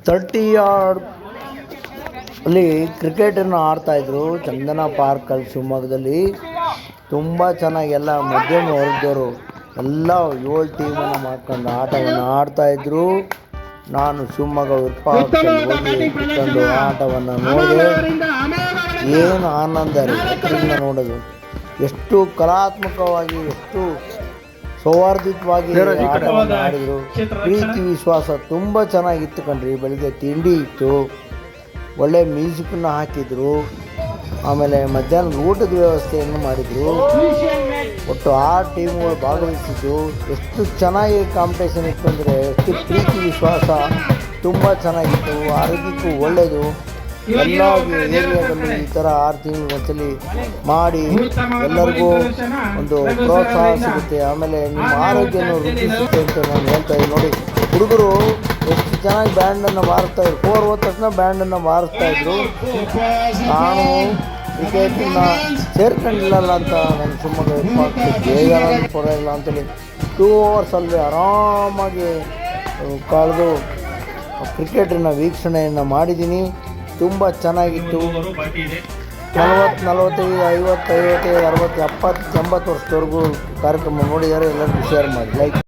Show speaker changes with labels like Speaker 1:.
Speaker 1: 30 yard ಅಲ್ಲಿ ಕ್ರಿಕೆಟನ್ನು ಆಡ್ತಾಯಿದ್ರು ಚಂದನ ಪಾರ್ಕಲ್ಲಿ ಶಿವಮೊಗ್ಗದಲ್ಲಿ. ತುಂಬ ಚೆನ್ನಾಗಿ ಎಲ್ಲ ಮಧ್ಯಮ ವರ್ಗದವರು ಎಲ್ಲ 7 ಟೀಮನ್ನು ಮಾಡ್ಕೊಂಡು ಆಟವನ್ನು ಆಡ್ತಾಯಿದ್ರು. ನಾನು ಶಿವಮೊಗ್ಗ ವಿರೂಪಾಕ್ಷಲ್ಲಿ ಹೋಗಿ ಕುತ್ಕೊಂಡು ಆಟವನ್ನು ನೋಡಿದೆ. ಏನು ಆನಂದ ರೀ ಹತ್ತಿರದಿಂದ ನೋಡೋದು. ಎಷ್ಟು ಕಲಾತ್ಮಕವಾಗಿ, ಎಷ್ಟು ಸೌಹಾರ್ದಿತವಾಗಿ ಆಟವನ್ನು ಆಡಿದರು. ಪ್ರೀತಿ ವಿಶ್ವಾಸ ತುಂಬ ಚೆನ್ನಾಗಿತ್ತು ಕಣ್ರಿ. ಬೆಳಿಗ್ಗೆ ತಿಂಡಿ ಇತ್ತು, ಒಳ್ಳೆ ಮ್ಯೂಸಿಕನ್ನು ಹಾಕಿದರು, ಆಮೇಲೆ ಮಧ್ಯಾಹ್ನದ ಊಟದ ವ್ಯವಸ್ಥೆಯನ್ನು ಮಾಡಿದರು. ಒಟ್ಟು 6 ಟೀಮ್ಗಳು ಭಾಗವಹಿಸಿದ್ದು. ಎಷ್ಟು ಚೆನ್ನಾಗಿ ಕಾಂಪಿಟೇಷನ್ ಇತ್ತು ಅಂದರೆ, ಎಷ್ಟು ಪ್ರೀತಿ ವಿಶ್ವಾಸ ತುಂಬ ಚೆನ್ನಾಗಿತ್ತು. ಆರೋಗ್ಯಕ್ಕೂ ಒಳ್ಳೆಯದು. ಎಲ್ಲ ಏರಿಯಾದಲ್ಲಿ ಈ ಥರ 6 ತಿಂಗಳು ಒಂದ್ಸಲಿ ಮಾಡಿ ಎಲ್ಲರಿಗೂ ಒಂದು ಪ್ರೋತ್ಸಾಹ ಸಿಗುತ್ತೆ. ಆಮೇಲೆ ನಿಮ್ಮ ಆರೋಗ್ಯವನ್ನು ವೃದ್ಧಿಸುತ್ತೆ ಅಂತ ನಾನು ಹೇಳ್ತಾ ಇದ್ದೀನಿ. ನೋಡಿ, ಹುಡುಗರು ಎಷ್ಟು ಚೆನ್ನಾಗಿ ಬ್ಯಾಂಡನ್ನು ಬಾರಿಸ್ತಾಯಿದ್ರು. 4 ಹೋದ ತಕ್ಷಣ ಬ್ಯಾಂಡನ್ನು ಬಾರಿಸ್ತಾಯಿದ್ರು. ನಾನು ಕ್ರಿಕೆಟನ್ನು ಸೇರ್ಕೊಂಡಿಲ್ಲಲ್ಲ ಅಂತ ನನ್ನ ಶಿವಮೊಗ್ಗ ಬೇಜಾರಾಗಿ ಪರವಾಗಿಲ್ಲ ಅಂತೇಳಿ 2 ಅವರ್ಸಲ್ಲಿ ಆರಾಮಾಗಿ ಕಳೆದು ಕ್ರಿಕೆಟನ್ನು ವೀಕ್ಷಣೆಯನ್ನು ಮಾಡಿದ್ದೀನಿ. ತುಂಬ ಚೆನ್ನಾಗಿತ್ತು. 40, 45, 50, 55, 60, 70, 80 ವರ್ಷದವರೆಗೂ ಕಾರ್ಯಕ್ರಮ ನೋಡಿದ್ದಾರೆ. ಎಲ್ಲರಿಗೂ ಶೇರ್ ಮಾಡಿ, ಲೈಕ್